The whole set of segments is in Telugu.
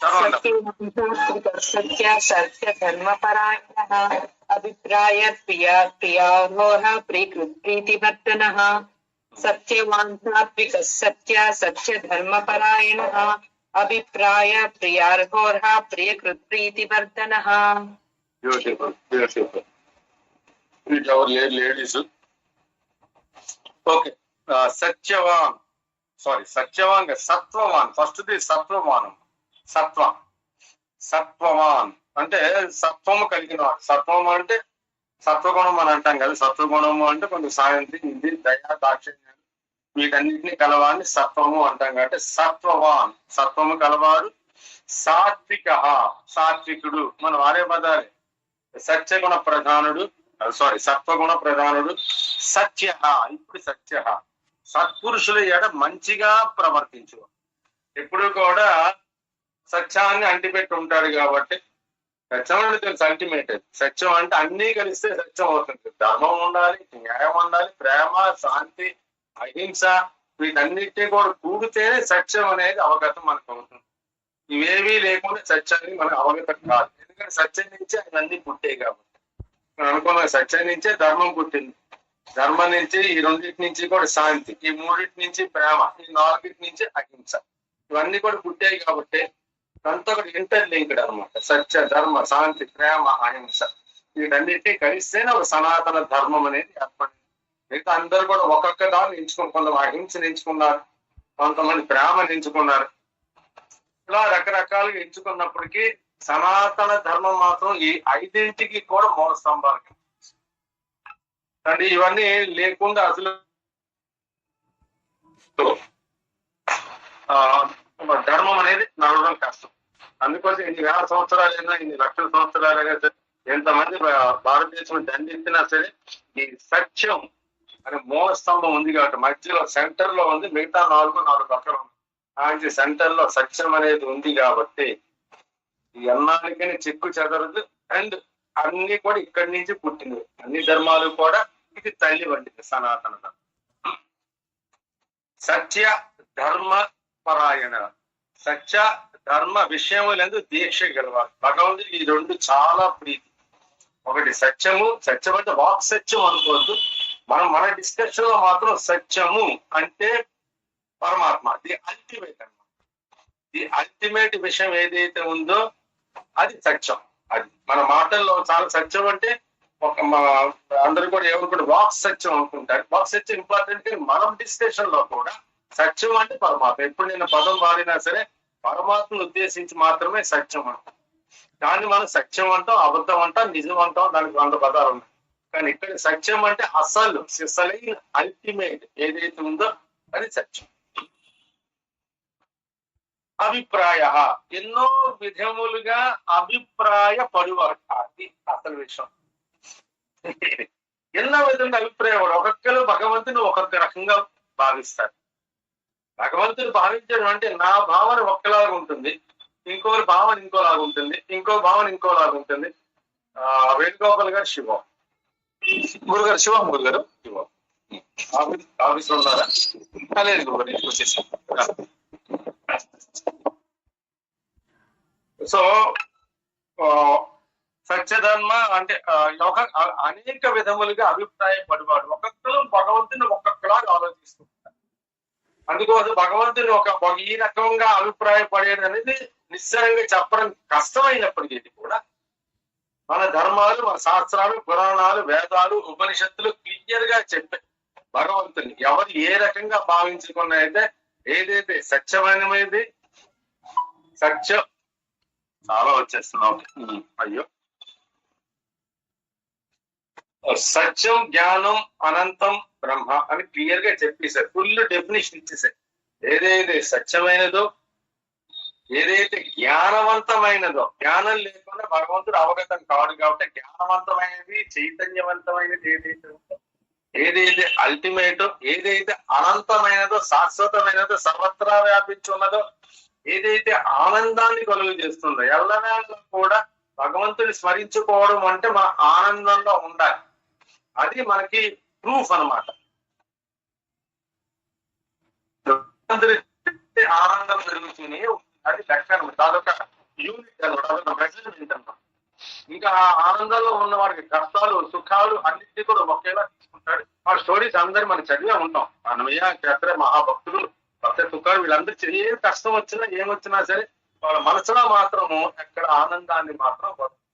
सत्य सत्य धर्मपरायणः अभिप्राय प्रियारोह प्रीतिवर्धनः सत्यवान् सात्विकः सत्य सत्य धर्मपरायणः अभिप्राय प्रियार्होः प्रियकृत्प्रीतिवर्धनः. Beautiful, beautiful. With our ladies. Okay. Satyavan. Sorry, Satyavan, Sattvavan. First is Sattvavan. Sattva. Sattvavan. అంటే సత్వము కలిగిన వాడు. సత్వం అంటే సత్వగుణం అని అంటాం కదా. సత్వగుణము అంటే కొంచెం సాయంతి, ఇది దయా, దాక్షిణ్యం వీటన్నిటిని కలవాడిని సత్వము అంటాం కాబట్టి సత్వవాన్. సత్వము కలవాడు. సాత్విక, సాత్వికుడు. మన వారే పదాలే. సత్యగుణ ప్రధానుడు, సత్వగుణ ప్రధానుడు. సత్య, ఇప్పుడు సత్య, సత్పురుషుల ఎడ మంచిగా ప్రవర్తించు. ఎప్పుడు కూడా సత్యాన్ని అంటిపెట్టి ఉంటాడు కాబట్టి సత్యం అంటే తెలుసు అల్టిమేట్. సత్యం అంటే అన్నీ కలిస్తే సత్యం అవుతుంది. ధర్మం ఉండాలి, న్యాయం ఉండాలి, ప్రేమ, శాంతి, అహింస వీటన్నిటినీ కూడా కూడితేనే సత్యం అనేది అవగతం మనకు అవుతుంది. ఇవేవీ లేకుండా సత్యాన్ని మనకు అవగతం కాదు. ఎందుకంటే సత్యం నుంచే అన్నీ పుట్టాయి కాబట్టి. మనం అనుకున్న సత్యం నుంచే ధర్మం పుట్టింది. ధర్మం నుంచి ఈ రెండింటి నుంచి కూడా శాంతి, ఈ మూడింటి నుంచి ప్రేమ, ఈ నాలుగింటి నుంచి అహింస ఇవన్నీ కూడా పుట్టాయి కాబట్టి అంతా కూడా ఇంటర్లింక్డ్ అనమాట. సత్య, ధర్మ, శాంతి, ప్రేమ, అహింస వీటన్నిటినీ కలిస్తేనే ఒక సనాతన ధర్మం అనేది ఏర్పడింది. మిగతా అందరూ కూడా ఒక్కొక్క దాన్ని ఎంచుకుని, కొంతమంది అహింసను ఎంచుకున్నారు, కొంతమంది ప్రేమను ఎంచుకున్నారు. ఇలా రకరకాలుగా ఎంచుకున్నప్పటికీ సనాతన ధర్మం మాత్రం ఈ ఐదింటికి కూడా మూల స్తంభాలు. అంటే ఇవన్నీ లేకుండా అసలు ధర్మం అనేది నడవడం కష్టం. అందుకోసం ఇన్ని వేల సంవత్సరాలైనా, ఇన్ని లక్షల సంవత్సరాలైనా సరే, ఎంతమంది భారతదేశం దండెత్తినా సరే ఈ సత్యం అనే మూల స్తంభం ఉంది కాబట్టి మధ్యలో సెంటర్ లో ఉంది. మిగతా నాలుగు పక్కన ఉంది. అలాంటి సెంటర్ లో సత్యం అనేది ఉంది కాబట్టి ఈ అన్నానికని చెక్కు చెదరదు. అండ్ అన్ని కూడా ఇక్కడి నుంచి పుట్టింది. అన్ని ధర్మాలు కూడా ఇది తల్లి వంటిది సనాతన ధర్మం. సత్య ధర్మ పరాయణ. సత్య ధర్మ విషయములందు దీక్ష గెలవాలి. భగవంతుడికి ఈ రెండు చాలా ప్రీతి. ఒకటి సత్యము. సత్యం అంటే వాక్ సత్యం అనుకోవద్దు. మన డిస్కషన్ లో మాత్రం సత్యము అంటే పరమాత్మ, ది అల్టిమేట్ అన్నమాట. ది అల్టిమేట్ విషయం ఏదైతే ఉందో అది సత్యం. అది మన మాటల్లో చాలా సత్యం అంటే అందరూ కూడా ఎవరు కూడా వాక్ సత్యం అనుకుంటారు. వాక్ సత్యం ఇంపార్టెంట్. మనం డిస్కషన్ లో కూడా సత్యం అంటే పరమాత్మ. ఎప్పుడు నేను పదం వాడినా సరే పరమాత్మను ఉద్దేశించి మాత్రమే సత్యం అంటాం. కానీ మనం సత్యం అంటాం, అబద్ధం అంటాం, నిజం అంటాం. దానికి 100 పదాలు ఉన్నాయి. కానీ ఇక్కడ సత్యం అంటే అసలు సిసలైన అల్టిమేట్ ఏదైతే ఉందో అది సత్యం. అభిప్రాయ, ఎన్నో విధములుగా అభిప్రాయ పడువర్తాది అసలు విషయం. ఎన్నో విధంగా అభిప్రాయపడు. ఒక్కొక్కరు భగవంతుని ఒక్కొక్క రకంగా భావిస్తారు. భగవంతుని భావించడం అంటే నా భావన ఒక్కలాగా ఉంటుంది, ఇంకోరి భావన ఇంకోలాగా ఉంటుంది, ఇంకో భావన ఇంకోలాగా ఉంటుంది. వేణుగోపాల్ గారు శివ, గురుగారు శివ, గురుగారు శివ ఆఫీస్ లో ఉన్నారా? లేదు గురుగారు, ఇంటికి వచ్చేసి. సో సత్యధర్మ అంటే అనేక విధములుగా అభిప్రాయపడేవాడు. ఒక్కొక్కరు భగవంతుని ఒక్కొక్కలాగా ఆలోచిస్తుంటారు. అందుకోసం భగవంతుని ఈ రకంగా అభిప్రాయపడేది అనేది నిశ్చయంగా చెప్పడం కష్టమైనప్పటికీ కూడా మన ధర్మాలు, మన శాస్త్రాలు, పురాణాలు, వేదాలు, ఉపనిషత్తులు క్లియర్ గా చెప్పాయి భగవంతుని ఎవరు ఏ రకంగా భావించుకున్నైతే ఏదైతే సత్యమైనది. సత్యం చాలా వచ్చేస్తున్నాం. అయ్యో, సత్యం, జ్ఞానం, అనంతం, బ్రహ్మ అని క్లియర్ గా చెప్పేశారు. ఫుల్ డెఫినేషన్ ఇచ్చేసారు. ఏదైతే సత్యమైనదో, ఏదైతే జ్ఞానవంతమైనదో, జ్ఞానం లేకుండా భగవంతుడు అవగతం కాడు కాబట్టి జ్ఞానవంతమైనది, చైతన్యవంతమైనది ఏదైతే ఉందో, ఏదైతే అల్టిమేటో, ఏదైతే అనంతమైనదో, శాశ్వతమైనదో, సర్వత్రా వ్యాపించి ఉన్నదో, ఏదైతే ఆనందాన్ని కలుగు చేస్తుందో, ఎల్లవేళ కూడా భగవంతుని స్మరించుకోవడం అంటే మన ఆనందంలో ఉండాలి. అది మనకి ప్రూఫ్ అన్నమాట. ఆనందం పెరుగుతూనే అది లెక్క అనమాట. అదొక యూనిట్ అనమాట, అదొక మెజర్మెంట్ అనమాట. ఇంకా ఆ ఆనందంలో ఉన్న వారికి కష్టాలు సుఖాలు అన్నింటినీ కూడా ఒకేలా తీసుకుంటాడు. ఆ స్టోరీస్ అందరు మనం చదివే ఉంటాం. అన్నమయ్య క్షేత్ర మహాభక్తులు భక్త తుకారు వీళ్ళందరూ ఏ కష్టం వచ్చినా ఏమొచ్చినా సరే వాళ్ళ మనసులో మాత్రము ఎక్కడ ఆనందాన్ని మాత్రం పొందుతారు.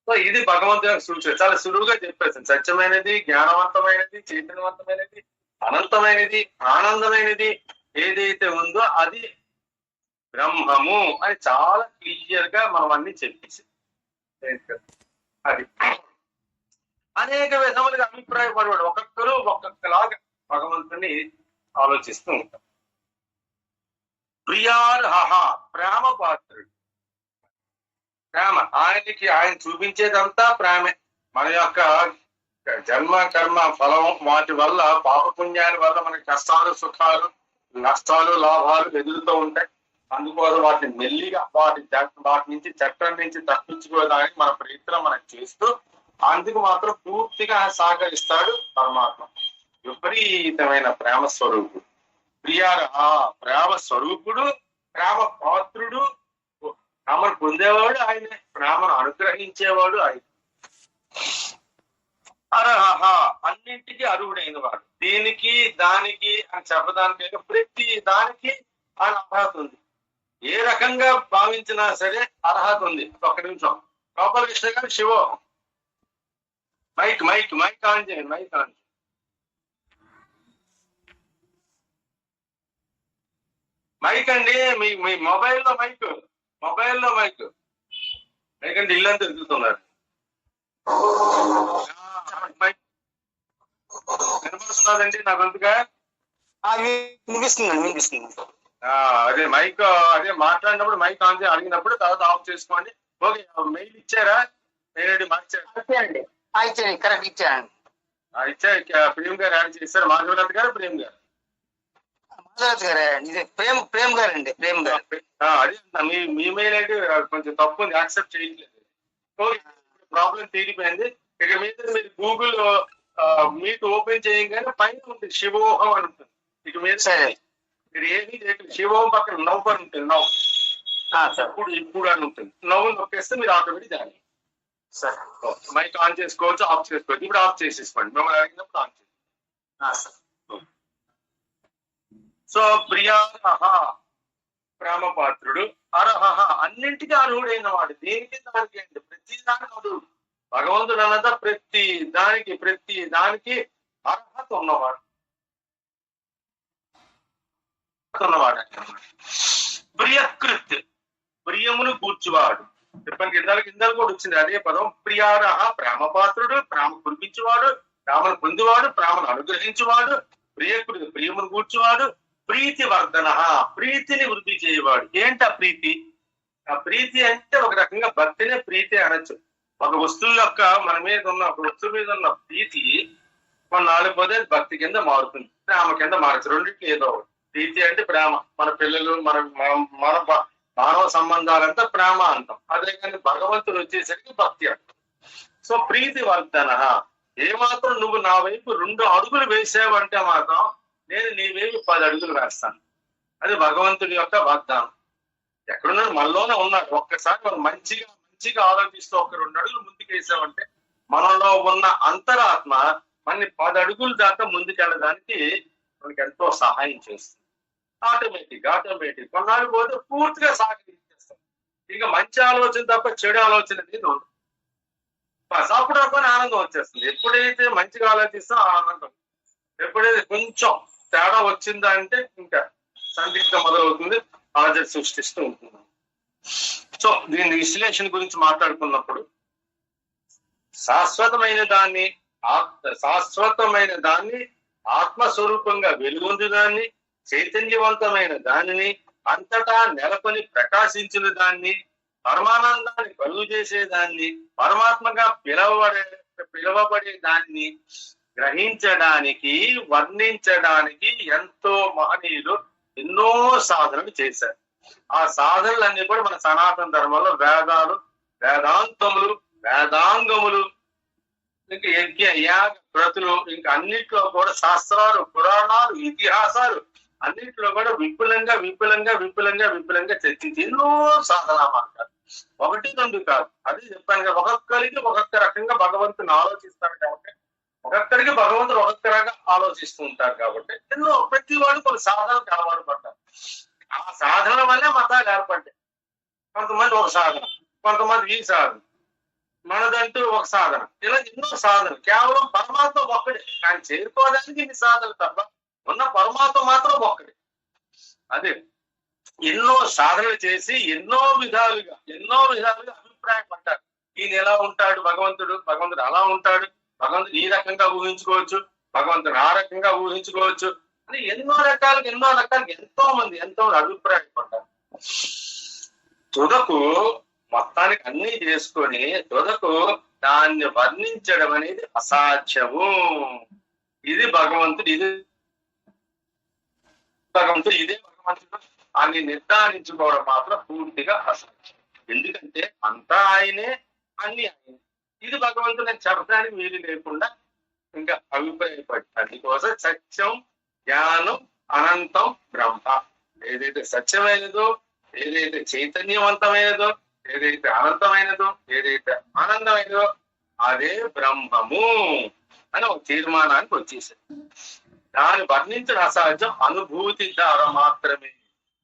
సో ఇది భగవంతుని సూచన చాలా సులువుగా చెప్పేసింది. సత్యమైనది, జ్ఞానవంతమైనది, చైతన్యవంతమైనది, అనంతమైనది, ఆనందమైనది ఏదైతే ఉందో అది బ్రహ్మము అని చాలా క్లియర్ గా మనం అన్ని చెప్పేసి అది అనేక విధములుగా అభిప్రాయపడేవాడు. ఒక్కొక్కరు ఒక్కొక్కలాగా భగవంతుని ఆలోచిస్తూ ఉంటారు. ప్రియార్హ ప్రేమ పాత్రుడు, ప్రేమ ఆయనకి ఆయన చూపించేదంతా ప్రేమే. మన యొక్క జన్మ కర్మ ఫలం వాటి వల్ల పాపపుణ్యాల వల్ల మనకి కష్టాలు సుఖాలు నష్టాలు లాభాలు ఎదురుతూ ఉంటాయి. అందుకోసం వాటిని మెల్లిగా వాటి నుంచి చట్టం నుంచి తప్పించుకోవడానికి మన ప్రయత్నం మనం చేస్తూ అందుకు మాత్రం పూర్తిగా సహకరిస్తాడు పరమాత్మ. విపరీతమైన ప్రేమ స్వరూపుడు ప్రియార ప్రేమ స్వరూపుడు, ప్రేమ పాత్రుడు, ప్రేమను పొందేవాడు ఆయనే, ప్రేమను అనుగ్రహించేవాడు ఆయన. అర్హ అన్నింటికి అర్హుడైన వాడు. దీనికి దానికి అని చెప్పడానికి ప్రతి దానికి ఆయన అర్హత ఉంది. ఏ రకంగా భావించినా సరే అర్హత ఉంది. ఒక్క నిమిషం గోపాలకృష్ణ గారు శివో మైక్ మైక్ మైక్ ఆన్ చేయండి, మైక్ ఆన్. మైక్ అండి మీ మొబైల్లో మైక్ మైక్ అంటే ఇల్లంతా తిరుగుతున్నారు. వినపడుతున్నదండి నా గొంతుగా? వినిపిస్తుంది. అదే మైక్ అదే మాట్లాడినప్పుడు మైక్ ఆన్ చేసి అడిగినప్పుడు తర్వాత ఆఫ్ చేసుకోండి. ఓకే, మెయిల్ ఇచ్చారా? మెయిల్ మార్చారండి. కరెక్ట్ ఇచ్చారండి. ఇచ్చా ప్రేమ్ గారు యాడ్ చేశారు. మాధవరాజు గారు ప్రేమ్ గారు ప్రేమ్ గారు అండి. ప్రేమ్ గారు అదే మీ మెయిల్ ఐడి కొంచెం తప్పు ఉంది, యాక్సెప్ట్ చేయట్లేదు. ప్రాబ్లం తీరిపోయింది. ఇక మీద మీరు గూగుల్ మీట్ ఓపెన్ చేయగానే పైన ఉంది శివోహం అని ఉంటుంది. ఇక మీద మీరు ఏమీ చేయట్లేదు. శివోహం పక్కన నవ్వు అని ఉంటుంది. నవ్వు ఇప్పుడు అని ఉంటుంది. నవ్వు నొక్కేస్తే మీరు ఆటోమేటిక్ జాయిన్. మైక్ ఆన్ చేసుకోవచ్చు, ఆఫ్ చేసుకోవచ్చు. ఇప్పుడు ఆఫ్ చేసేసుకోండి, మిమ్మల్ని అడిగినప్పుడు ఆన్ చేసి. సో ప్రియార్హ ప్రేమ పాత్రుడు, అర్హ అన్నింటికీ అర్హుడైన వాడు. దేనికి దానికి ఏంటి? ప్రతి దానికి అర్హుడు భగవంతుడు అన్నదా. ప్రతి దానికి అర్హత ఉన్నవాడు. ప్రియకృత్ ప్రియమును కూర్చువాడు. చెప్పండి, కిందలు కూడా వచ్చింది అదే పదం. ప్రియారహ ప్రేమ పాత్రుడు, ప్రేమ కురిపించువాడు, ప్రేమను పొందువాడు, ప్రేమను అనుగ్రహించువాడు, ప్రియకృతి ప్రియమును కూర్చువాడు, ప్రీతి వర్ధన ప్రీతిని వృద్ధి చేయవాడు. ఏంటి ఆ ప్రీతి? ఆ ప్రీతి అంటే ఒక రకంగా భక్తినే ప్రీతి అనొచ్చు. ఒక వస్తువు యొక్క మన మీద ఉన్న ఒక వస్తువు మీద ఉన్న ప్రీతి కొన్నాళ్ళు పోతే భక్తి కింద మారుతుంది, ప్రేమ కింద మారచ్చు. రెండింటి ఏదో ప్రీతి అంటే ప్రేమ. మన పిల్లలు మన మానవ సంబంధాలంతా ప్రేమ అంటాం. అదే కానీ భగవంతుడు వచ్చేసరికి భక్తి అంటాం. సో ప్రీతి వర్ధన, ఏమాత్రం నువ్వు నా వైపు 2 అడుగులు వేసావంటే మాత్రం నేను నీ వైపు 10 అడుగులు వేస్తాను. అది భగవంతుడి యొక్క వాగ్దానం. ఎక్కడున్నాడు? మనలోనే ఉన్నాడు. ఒక్కసారి మనం మంచిగా ఆలోచిస్తూ ఒక 2 అడుగులు ముందుకు వేసామంటే మనలో ఉన్న అంతరాత్మ మనని 10 అడుగులు దాకా ముందుకెళ్ళడానికి మనకి ఎంతో సహాయం చేస్తుంది. ఆటోమేటిక్ కొన్నాళ్ళు పోతే పూర్తిగా సహకరించేస్తాం. ఇంకా మంచి ఆలోచన తప్ప చెడు ఆలోచన అనేది ఉండదు. అప్పుడు ఆనందం వచ్చేస్తుంది. ఎప్పుడైతే మంచిగా ఆలోచిస్తాం ఆనందం, ఎప్పుడైతే కొంచెం తేడా వచ్చిందా అంటే ఇంకా సందిగ్ధం మొదలవుతుంది, ఆలోచన సృష్టిస్తూ ఉంటుంది. సో దీని విశ్లేషణ గురించి మాట్లాడుకున్నప్పుడు శాశ్వతమైన దాన్ని ఆత్మస్వరూపంగా వెలుగొందు దాన్ని, చైతన్యవంతమైన దానిని, అంతటా నెలకొని ప్రకాశించిన దాన్ని, పరమానందాన్ని కలుగు చేసేదాన్ని, పరమాత్మగా పిలవబడే దాన్ని గ్రహించడానికి వర్ణించడానికి ఎంతో మహనీయులు ఎన్నో సాధనలు చేశారు. ఆ సాధనలన్నీ కూడా మన సనాతన ధర్మంలో వేదాలు, వేదాంతములు, వేదాంగములు, ఇంకా యజ్ఞ యాగ వ్రతులు, ఇంకా అన్నిట్లో కూడా శాస్త్రాలు, పురాణాలు, ఇతిహాసాలు అన్నింటిలో కూడా విపులంగా విపులంగా విపులంగా విపులంగా చర్చించి ఎన్నో సాధనా మార్గాలు, ఒకటి రెండు కాదు. అది చెప్పాను కదా, ఒక్కొక్కరికి ఒక్కొక్క రకంగా భగవంతుని ఆలోచిస్తారు కాబట్టి, ఒక్కొక్కరికి భగవంతుడు ఒక్కొక్క రకంగా ఆలోచిస్తూ ఉంటారు కాబట్టి ఎన్నో ప్రతి వాడు కొన్ని సాధనకు అలవాటు పడ్డారు. ఆ సాధన వల్లే మతాలు ఏర్పడ్డాయి. కొంతమంది ఒక సాధన, కొంతమంది ఈ సాధన, మనదంటూ ఒక సాధన, ఇలా ఎన్నో సాధన. కేవలం పరమాత్మ ఒక్కడే, ఆయన చేరుకోవడానికి ఇన్ని సాధనలు తప్ప ఉన్న పరమాత్మ మాత్రం ఒక్కడే. అదే ఎన్నో సాధనలు చేసి ఎన్నో విధాలుగా అభిప్రాయపడ్డారు. ఈయన ఎలా ఉంటాడు భగవంతుడు అలా ఉంటాడు, భగవంతుడు ఈ రకంగా ఊహించుకోవచ్చు, భగవంతుడు ఆ రకంగా ఊహించుకోవచ్చు అని ఎన్నో రకాలుగా ఎంతో మంది అభిప్రాయపడ్డారు. తుదకు మొత్తానికి అన్ని చేసుకొని తుదకు దాన్ని వర్ణించడం అనేది అసాధ్యము. ఇది భగవంతుడు, ఇదే భగవంతుడు అని నిర్ధారించుకోవడం మాత్రం పూర్తిగా అసాధ్యం. ఎందుకంటే అంతా ఆయనే, అన్ని ఆయనే. ఇది భగవంతుడు చెప్పడానికి వీలు లేకుండా ఇంకా అభిప్రాయపడి, అందుకోసం సత్యం, జ్ఞానం, అనంతం, బ్రహ్మ. ఏదైతే సత్యమైనదో, ఏదైతే చైతన్యవంతమైనదో, ఏదైతే అనంతమైనదో, ఏదైతే ఆనందమైనదో అదే బ్రహ్మము అని ఒక తీర్మానానికి వచ్చేసారు. దాన్ని వర్ణించడం అసాధ్యం. అనుభూతి ద్వారా మాత్రమే,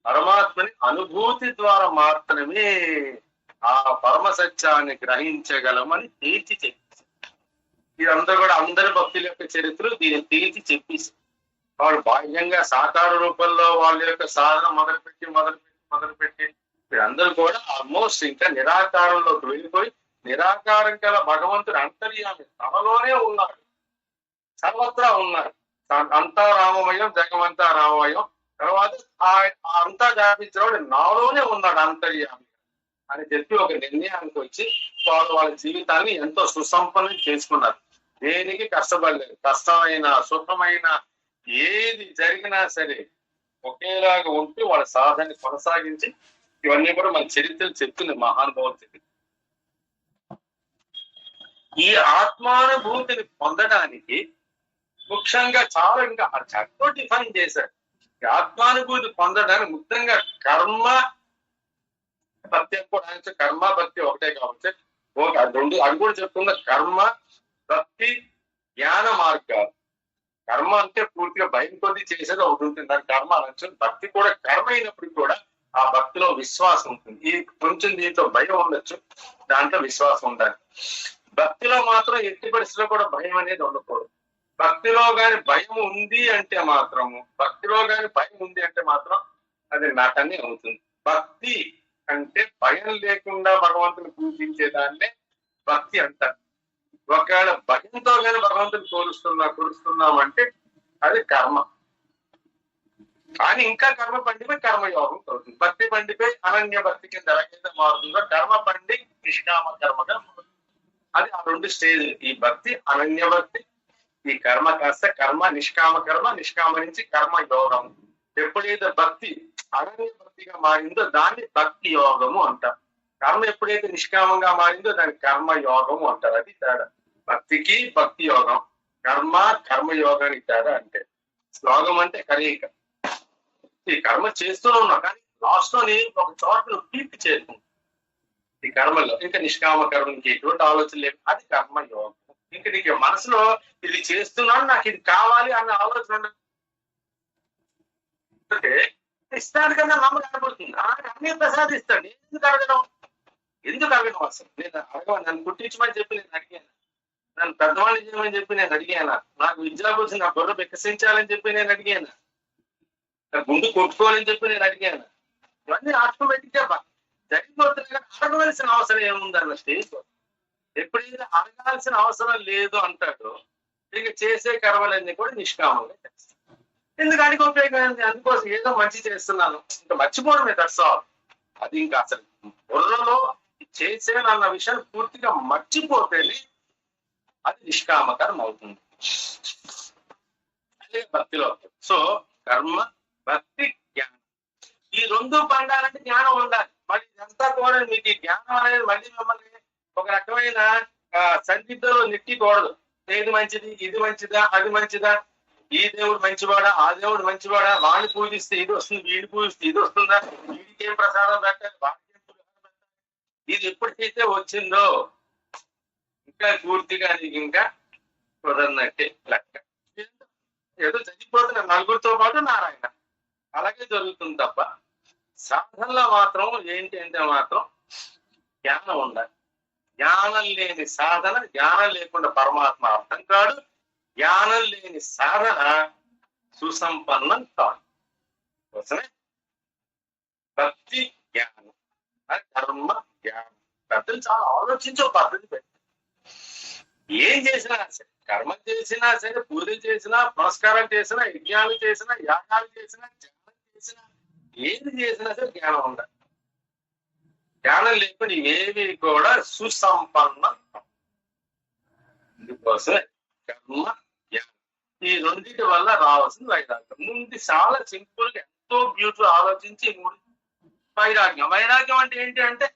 పరమాత్మని అనుభూతి ద్వారా మాత్రమే ఆ పరమ సత్యాన్ని గ్రహించగలమని తేల్చి చెప్పేసి, ఇదంతా కూడా అందరి భక్తుల యొక్క చరిత్రలు దీన్ని తేల్చి చెప్పేసి, వాడు బాహ్యంగా సాకార రూపంలో వాళ్ళ యొక్క సాధన మొదలుపెట్టి వీరందరూ కూడా ఆల్మోస్ట్ ఇంకా నిరాకారంలోకి వెళ్ళిపోయి, నిరాకారం గల భగవంతుడు అంతర్యామి తనలోనే ఉన్నాడు, సర్వత్రా ఉన్నాడు. అంతా రామమయం, జగమంతా రామమయం. తర్వాత అంతా వ్యాపించినవాడు నాలోనే ఉన్నాడు అంతర్యామి అని చెప్పి ఒక నిర్ణయానికి వచ్చి వాళ్ళ జీవితాన్ని ఎంతో సుసంపన్నం చేసుకున్నారు. దేనికి కష్టపడలేదు. కష్టమైన సుఖమైన ఏది జరిగినా సరే ఒకేలాగా ఉంటూ వాళ్ళ సాధనని కొనసాగించి, ఇవన్నీ కూడా మన చరిత్రలు చెప్తుంది, మహానుభావుల చరిత్ర. ఈ ఆత్మానుభూతిని పొందడానికి ముఖ్యంగా చాలా ఇంకా చక్కో డిఫైన్ చేశారు. ఈ ఆత్మానుభూతి పొందడానికి ముఖ్యంగా కర్మ భక్తి కూడా, కర్మ భక్తి ఒకటే కాబట్టి రెండు అది కూడా చెప్తున్న కర్మ భక్తి జ్ఞాన మార్గాలు. కర్మ అంటే పూర్తిగా భయం కొద్ది చేసేది ఒకటి ఉంటుంది, దాని కర్మ అనొచ్చు. భక్తి కూడా కర్మ అయినప్పుడు కూడా ఆ భక్తిలో విశ్వాసం ఉంటుంది. ఈ కొంచెం దీంట్లో భయం ఉండొచ్చు, దాంట్లో విశ్వాసం ఉండాలి. భక్తిలో మాత్రం ఎట్టి పరిస్థితిలో కూడా భయం అనేది ఉండకూడదు. భక్తిలో గాని భయం ఉంది అంటే మాత్రం అది నాటనే అవుతుంది. భక్తి అంటే భయం లేకుండా భగవంతుని పూజించేదాన్నే భక్తి అంటారు. ఒకవేళ భయంతో కానీ భగవంతుని కొలుస్తున్నామంటే అది కర్మ. కానీ ఇంకా కర్మ పండిపోయి కర్మయోగం అవుతుంది. భక్తి పండిపోయి అనన్య భక్తి కింద ఎలాగైతే మారుతుందో కర్మ పండి నిష్కామ కర్మగా మారుతుంది. అది ఆ రెండు స్టేజ్. ఈ భక్తి అనన్య భక్తి, ఈ కర్మ కాస్త కర్మ నిష్కామ కర్మ, నిష్కామ నుంచి కర్మ యోగం. ఎప్పుడైతే భక్తి అనన్య భక్తిగా మారిందో దాన్ని భక్తి యోగము అంటారు. కర్మ ఎప్పుడైతే నిష్కామంగా మారిందో దాన్ని కర్మ యోగము అంటారు. అది తేడా. భక్తికి భక్తి యోగం, కర్మయోగానికి తేడా. అంటే శ్లోకం అంటే కలయిక. ఈ కర్మ చేస్తూనే ఉన్నా కానీ లాస్ట్ లోని ఒక చోట పీక్ చేరుకుంది ఈ కర్మలో. ఇంకా నిష్కామ కర్మ, ఇంక ఎటువంటి ఆలోచన లేదు, అది కర్మయోగం. ఇంకా నీకు మనసులో ఇది చేస్తున్నాను, నాకు ఇది కావాలి అన్న ఆలోచన ఉండదు. ఇస్తాడు కదా నమ్మకం కనపడుతుంది, అన్ని ప్రసాదిస్తాడు. ఎందుకు అడగడం అసలు? నేను అడగను. నన్ను పుట్టించమని చెప్పి నేను అడిగాను, నన్ను పెద్దవాళ్ళు చేయమని చెప్పి నేను అడిగాను, నాకు విద్యాభూషణ నా బుర్ర వికసించాలని చెప్పి నేను అడిగాను, నా గుండు కొట్టుకోవాలని చెప్పి నేను అడిగాను. ఇవన్నీ ఆటోమేటిక్ గా జరిగిపోతున్నాయి. కానీ అడగవలసిన అవసరం ఏముంది అన్న స్టేజ్. ఎప్పుడైతే అడగాల్సిన అవసరం లేదు అంటాడో ఇక చేసే కర్మలన్నీ కూడా నిష్కామంగా చేస్తాడు. ఎందుకు అడిగి ఉపయోగం? అందుకోసం ఏదో మంచి చేస్తున్నాను ఇంకా మర్చిపోవడమే దర్శనం. అది ఇంకా అసలు బుర్రలో చేసేనన్న విషయాన్ని పూర్తిగా మర్చిపోతేనే అది నిష్కామకరం అవుతుంది. అదే భక్తిలో. సో కర్మ భక్తి జ్ఞానం ఈ రెండు పండాలంటే జ్ఞానం ఉండాలి. మళ్ళీ ఇదంతా కూడా మీకు ఈ జ్ఞానం అనేది మళ్ళీ మిమ్మల్ని ఒక రకమైన సందిగ్ధంలో నెట్టికూడదు. ఏది మంచిది, ఇది మంచిదా, అది మంచిదా, ఈ దేవుడు మంచివాడా, ఆ దేవుడు మంచివాడా, వాడిని పూజిస్తే ఇది వస్తుంది, వీడిని పూజిస్తే ఇది వస్తుందా, వీడికి ఏం ప్రసాదం పెట్టాలి, వాడికి ఏం పులిహోర పెట్టాలి. ఇది ఎప్పటికైతే వచ్చిందో ఇంకా పూర్తిగా నీకు ఇంకా కుదరనట్టే లెక్క. ఏదో చనిపోతున్న నలుగురితో పాటు నారాయణ అలాగే జరుగుతుంది తప్ప సాధనలో మాత్రం ఏంటి అంటే మాత్రం జ్ఞానం ఉండాలి. జ్ఞానం లేని సాధన, జ్ఞానం లేకుండా పరమాత్మ అర్థం కాడు. జ్ఞానం లేని సాధన సుసంపన్నం కాదు. కోసమే భక్తి జ్ఞానం, కర్మ జ్ఞానం. పెద్దలు చాలా ఆలోచించే పద్ధతి పెట్టి ఏం చేసినా సరే, కర్మ చేసినా సరే, పూజ చేసినా, పురస్కారం చేసినా, యజ్ఞాలు చేసినా, యాగాలు చేసినా, ధ్యానం చేసినా, ఏది చేసినా సరే జ్ఞానం ఉండాలి. జ్ఞానం లేకుండా ఏవి కూడా సుసంపన్నం. అందుకోసమే కర్మ జ్ఞానం, ఈ రెండింటి వల్ల రావాల్సిన వైరాగ్యం. ముందు చాలా సింపుల్ గా ఎంతో బ్యూటిఫుల్ ఆలోచించి మూడు వైరాగ్యం. వైరాగ్యం అంటే ఏంటి అంటే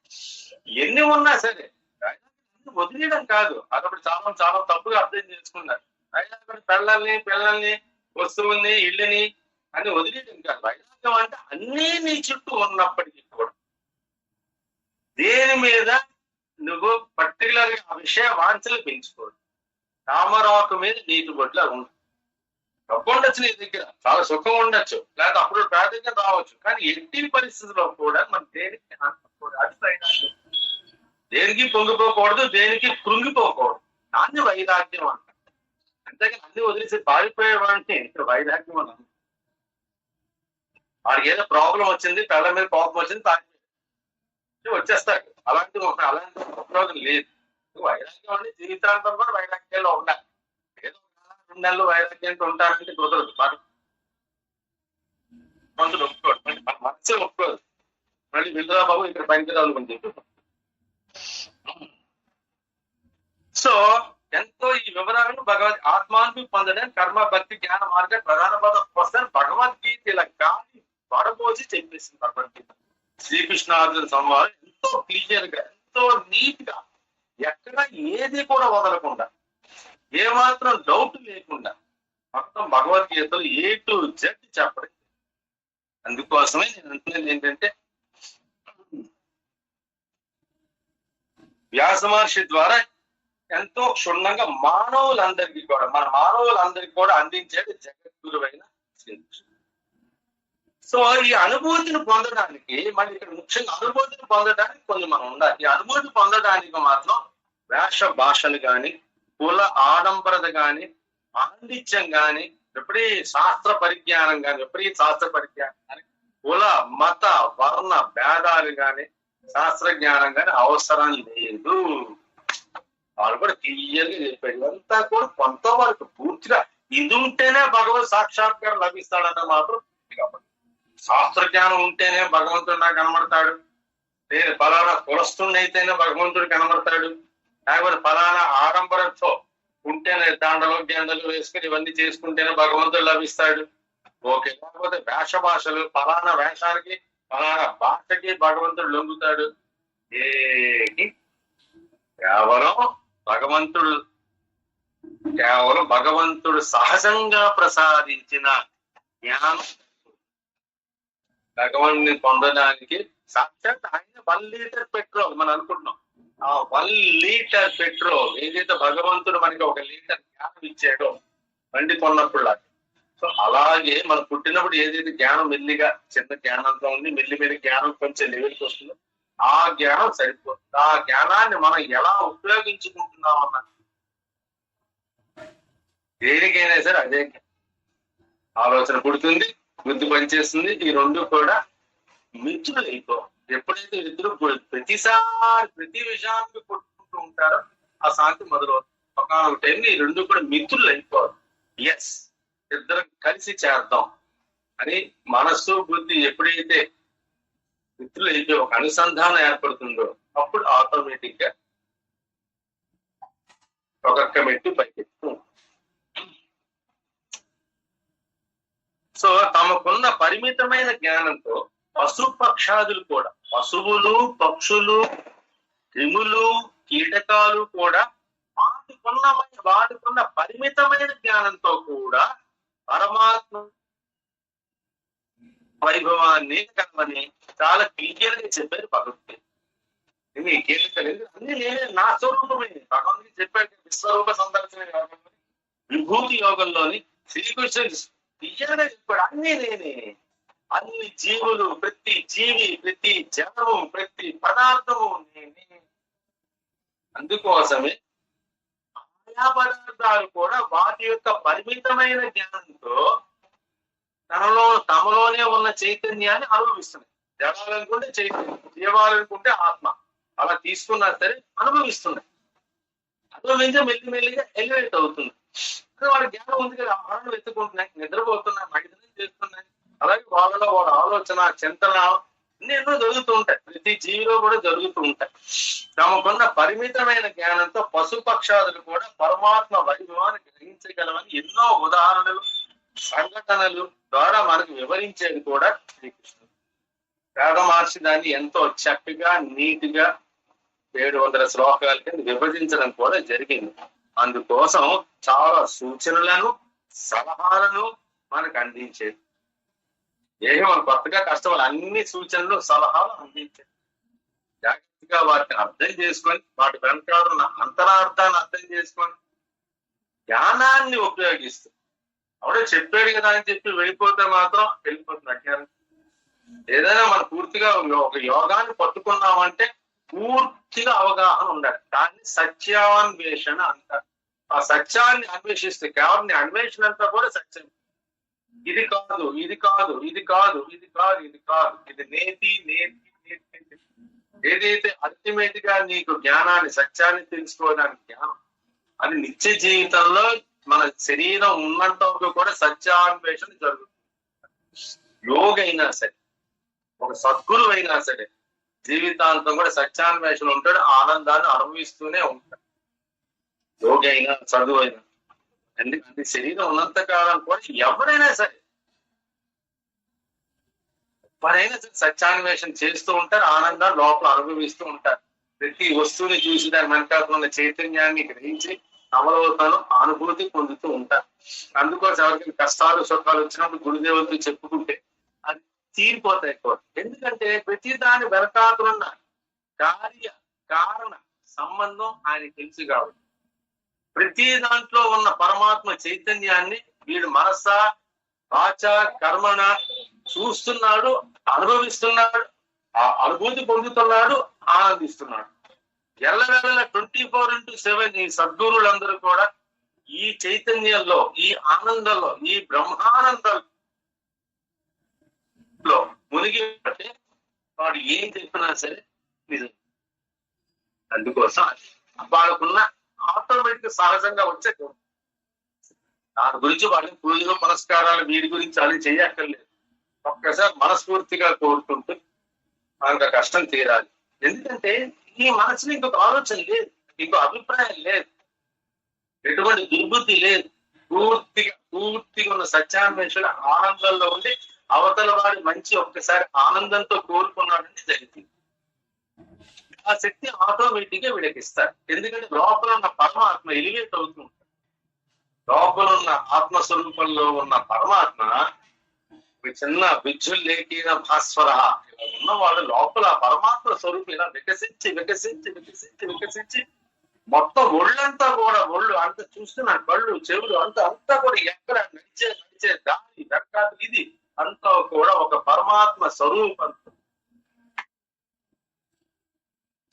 ఎన్ని ఉన్నా సరే వదిలేయడం కాదు. అదప్పుడు చాలా చాలా తప్పుగా అర్థం చేసుకున్నారు. వైరాగ్యం పిల్లల్ని వస్తువుల్ని ఇళ్ళని అని వదిలేయడం కాదు. వైరాగ్యం అంటే అన్నీ నీ చుట్టూ ఉన్నప్పటికీ కూడా దేని మీద నువ్వు పర్టికులర్ గా ఆ విషయ వాంఛలు పెంచుకోడు. తామరాకు మీద నీటి బొట్ల ఉండదు. డబ్బు ఉండొచ్చు నీ దగ్గర, చాలా సుఖం ఉండొచ్చు, లేకపోతే అప్పుడు ప్రాధాన్యత రావచ్చు, కానీ ఎట్టి పరిస్థితుల్లో కూడా మనం దేనికి అది వైరాగ్యం. దేనికి పొంగిపోకూడదు, దేనికి కృంగిపోకూడదు. దాన్ని వైరాగ్యం అంట. అంతేగాని అన్ని వదిలేసి పారిపోయేవాడిని వైరాగ్యం అన్నాను. వాడికి ఏదో ప్రాబ్లం వచ్చింది, పిల్లల మీద కోపం వచ్చింది, పారిపోయి వచ్చేస్తాడు. అలాంటి ఉపయోగం లేదు. వైరాగ్యం అంటే జీవితాంతం కూడా వైరాగ్యంలో ఉండాలి. ఏదో 2 నెలలు వైరాగ్యంతో ఉంటారంటే కుదరదు. మనసులు ఒప్పుకోడు, మన మనసే ఒప్పుకోదు. మళ్ళీ వెళ్ళరా బాబు ఇక్కడ పనికిరాలు అని చెప్పి. సో ఎంతో ఈ వివరాలను ఆత్మాను పొందడానికి కర్మ, భక్తి, జ్ఞాన మార్గ ప్రధాన పదం వస్తాను భగవద్గీత ఇలా గాలి వడబోసి చెప్పేసింది భగవద్గీత. శ్రీకృష్ణార్జున సంవాదం ఎంతో క్లియర్ గా, ఎంతో నీట్ గా, ఎక్కడ ఏది కూడా వదలకుండా, ఏమాత్రం డౌట్ లేకుండా మొత్తం భగవద్గీతలో A to Z చెప్పడం. అందుకోసమే నేను అంటున్నది ఏంటంటే వ్యాస మహర్షి ద్వారా ఎంతో క్షుణ్ణంగా మానవులందరికీ కూడా, మన మానవులందరికీ కూడా అందించేది జగద్గురువైన శ్రీకృష్ణుడు. సో ఈ అనుభూతిని పొందడానికి మళ్ళీ ఇక్కడ ముఖ్యంగా అనుభూతిని పొందడానికి కొంచెం మనం ఉండాలి. ఈ అనుభూతి పొందడానికి మాత్రం వేష భాషలు కానీ, కుల ఆడంబరత కానీ, పాండిత్యం కానీ, శాస్త్ర పరిజ్ఞానం కానీ, శాస్త్ర పరిజ్ఞానం కానీ, కుల మత వర్ణ భేదాలు కానీ, శాస్త్రజ్ఞానం కానీ అవసరం లేదు. వాళ్ళు కూడా క్లియర్గా చెప్పారు. ఇదంతా కూడా కొంతవరకు పూర్తిగా ఇది ఉంటేనే భగవత్ సాక్షాత్కారం లభిస్తాడన్న మాత్రం కాబట్టి శాస్త్ర జ్ఞానం ఉంటేనే భగవంతుడు నాకు కనబడతాడు, నేను ఫలానా కులస్తుడిని అయితేనే భగవంతుడు కనబడతాడు, లేకపోతే ఫలానా ఆడంబరంతో ఉంటేనే దండలు గెండలు వేసుకుని ఇవన్నీ చేసుకుంటేనే భగవంతుడు లభిస్తాడు. ఓకే, లేకపోతే వేష భాషలు, ఫలానా వేషానికి ఫలానా భాషకి భగవంతుడు లొంగుతాడు. కేవలం భగవంతుడు సహజంగా ప్రసాదించిన జ్ఞానం. భగవంతుని పొందడానికి సాక్షాత్ ఆయన 1 లీటర్ పెట్రోల్ మనం అనుకుంటున్నాం. ఆ 1 లీటర్ పెట్రోల్ ఏదైతే భగవంతుడు మనకి 1 లీటర్ జ్ఞానం ఇచ్చాడో బండి కొన్నప్పుడు. సో అలాగే మనం పుట్టినప్పుడు ఏదైతే జ్ఞానం మెల్లిగా చిన్న జ్ఞానంతో ఉంది, మెల్లి జ్ఞానం కొంచెం లెవెల్కి వస్తుందో ఆ జ్ఞానం సరిపోతుంది. ఆ జ్ఞానాన్ని మనం ఎలా ఉపయోగించుకుంటున్నాం అన్న దేనికైనా సరే అదే ఆలోచన పుడుతుంది, బుద్ధి పనిచేస్తుంది. ఈ రెండు కూడా మిత్రులు అయిపో. ఎప్పుడైతే ఇద్దరు ప్రతి విషయానికి కొట్టుకుంటూ ఉంటారో ఆ శాంతి మొదలవుతుంది. ఒక టైం ఈ రెండు కూడా మిత్రులు అయిపోరు. ఎస్, ఇద్దరం కలిసి చేద్దాం అని మనస్సు బుద్ధి ఎప్పుడైతే మిత్రులు అయితే ఒక అనుసంధానం ఏర్పడుతుందో అప్పుడు ఆటోమేటిక్ గా ఒక్కొక్క మెట్టు పైకెత్తు. సో తమకున్న పరిమితమైన జ్ఞానంతో పశుపక్షాదులు కూడా, పశువులు, పక్షులు, క్రిములు, కీటకాలు కూడా వాటికున్న పరిమితమైన జ్ఞానంతో కూడా పరమాత్మ వైభవాన్ని కనుమని చాలా క్లియర్ గా చెప్పారు భగవద్గీత. మీకేలేదు అన్ని నేనే నా స్వరూపమే. భగవంతుడికి చెప్పాడు విశ్వరూప సందర్శన యోగంలో, విభూతి యోగంలోని శ్రీకృష్ణుడు క్లియర్ గా చెప్పాడు అన్ని నేనే. అన్ని జీవులు, ప్రతి జీవి, ప్రతి జనము, ప్రతి పదార్థము నేనే. అందుకోసమే ఆయా పదార్థాలు కూడా వాటి యొక్క పరిమితమైన జ్ఞానంతో తమలోనే ఉన్న చైతన్యాన్ని అనుభవిస్తున్నాయి. జడాలనుకుంటే చైతన్యం, జీవాలనుకుంటే ఆత్మ, అలా తీసుకున్నా సరే అనుభవిస్తున్నాయి. అనుభవించే మెల్లిమెల్లిగా ఎలివేట్ అవుతుంది. వాళ్ళ జ్ఞానం ఉంది కదా, ఆహారం ఎత్తుకుంటున్నాయి, నిద్రపోతున్నాయి, మైదనం చేస్తున్నాయి. అలాగే వాళ్ళలో వాళ్ళ ఆలోచన, చింతన ఎన్నో జరుగుతూ ఉంటాయి. ప్రతి జీవిలో కూడా జరుగుతూ ఉంటాయి. తమకున్న పరిమితమైన జ్ఞానంతో పశుపక్షాదులు కూడా పరమాత్మ వైభవాన్ని గ్రహించగలవని ఎన్నో ఉదాహరణలు, సంఘటనలు ద్వారా మనకు వివరించేది కూడా శ్రీకృష్ణుడు. వేద మహర్షి దాన్ని ఎంతో చక్కగా, నీటిగా 700 శ్లోకాల కింద విభజించడం కూడా జరిగింది. అందుకోసం చాలా సూచనలను, సలహాలను మనకు అందించేది. ఏమో మన కొత్తగా కష్టపడాలి, అన్ని సూచనలు, సలహాలు అందించేది. జాగ్రత్తగా వాటిని అర్థం చేసుకొని, వాటి వెనకాలన్న అంతరార్థాన్ని అర్థం చేసుకొని జ్ఞానాన్ని ఉపయోగిస్తూ, ఆవిడే చెప్పాడు కదా అని చెప్పి వెళ్ళిపోతే మాత్రం వెళ్ళిపోతుంది అజ్ఞానం. ఏదైనా మనం పూర్తిగా ఒక యోగాన్ని పట్టుకున్నామంటే పూర్తిగా అవగాహన ఉండాలి. దాన్ని సత్యాన్వేషణ అంటారు. ఆ సత్యాన్ని అన్వేషిస్తే కేవలం అన్వేషణ అంతా కూడా సత్యం. ఇది కాదు, ఇది కాదు, ఇది కాదు, ఇది కాదు, ఇది కాదు, ఇది నేతి నేతి నేతి. ఏదైతే అల్టిమేట్ గా నీకు జ్ఞానాన్ని, సత్యాన్ని తెలుసుకోవడానికి జ్ఞానం, అది నిత్య జీవితంలో మన శరీరం ఉన్నంత కూడా సత్యాన్వేషణ జరుగుతుంది. యోగ అయినా సరే, ఒక సద్గురు అయినా సరే జీవితాంతం కూడా సత్యాన్వేషణ ఉంటాడు, ఆనందాన్ని అనుభవిస్తూనే ఉంటాడు. యోగి అయినా, చదువు అయినా. ఎందుకంటే శరీరం ఉన్నంత కాలం కూడా ఎవరైనా సరే సత్యాన్వేషణ చేస్తూ ఉంటారు, ఆనందాన్ని లోపల అనుభవిస్తూ ఉంటారు. ప్రతి వస్తువుని చూసి దాని వెనకాల ఉన్న చైతన్యాన్ని గ్రహించి అమలవుతాను అనుభూతి పొందుతూ ఉంటారు. అందుకోసం ఎవరికి కష్టాలు, సుఖాలు వచ్చినప్పుడు గురుదేవులతో చెప్పుకుంటే అది తీరిపోతాయి కూడా. ఎందుకంటే ప్రతి దాని వెనకాతున్న కార్య కారణ సంబంధం ఆయన తెలుసు కాబట్టి ప్రతి దాంట్లో ఉన్న పరమాత్మ చైతన్యాన్ని వీడు మనస, వాచ, కర్మణ చూస్తున్నాడు, అనుభవిస్తున్నాడు, ఆ అనుభూతి పొందుతున్నాడు, ఆనందిస్తున్నాడు. ఎల్లవెల్ల 24/7 ఈ సద్గురులందరూ కూడా ఈ చైతన్యంలో, ఈ ఆనందంలో, ఈ బ్రహ్మానందంలో మునిగి అంటే వాడు ఏం చెప్పినా సరే నిజం. అందుకోసం వాళ్ళకున్న ఆటోమేటిక్ సహజంగా వచ్చే దాని గురించి వాళ్ళని పూజలు, పునస్కారాలు వీడి గురించి అది చెయ్యక్కర్లేదు. ఒక్కసారి మనస్ఫూర్తిగా కోరుకుంటూ మనకు కష్టం తీరాలి. ఎందుకంటే ఈ మనసులో ఇంకొక ఆలోచన లేదు, ఇంకో అభిప్రాయం లేదు, ఎటువంటి దుర్బుద్ధి లేదు. పూర్తిగా ఉన్న సత్యాన్వేషణ ఆనందంలో ఉండి అవతల వాడి మంచి ఒక్కసారి ఆనందంతో కోరుకున్నాడంటే జరిగింది. ఆ శక్తి ఆటోమేటిక్ గా వీడికిస్తారు. ఎందుకంటే లోపల ఉన్న పరమాత్మ ఎలివేట్ అవుతూ ఉంటాడు. లోపల ఉన్న ఆత్మస్వరూపంలో ఉన్న పరమాత్మ చిన్న విద్యుల్లేఖిన భాస్వర ఉన్నవాడు లోపల పరమాత్మ స్వరూపం ఇలా వికసించి వికసించి వికసించి వికసించి మొత్తం ఒళ్ళంతా కూడా, ఒళ్ళు అంత చూస్తున్న కళ్ళు, చెవులు అంతా కూడా ఎక్కడ నడిచే దారి వెనకాల ఇది అంతా కూడా ఒక పరమాత్మ స్వరూపం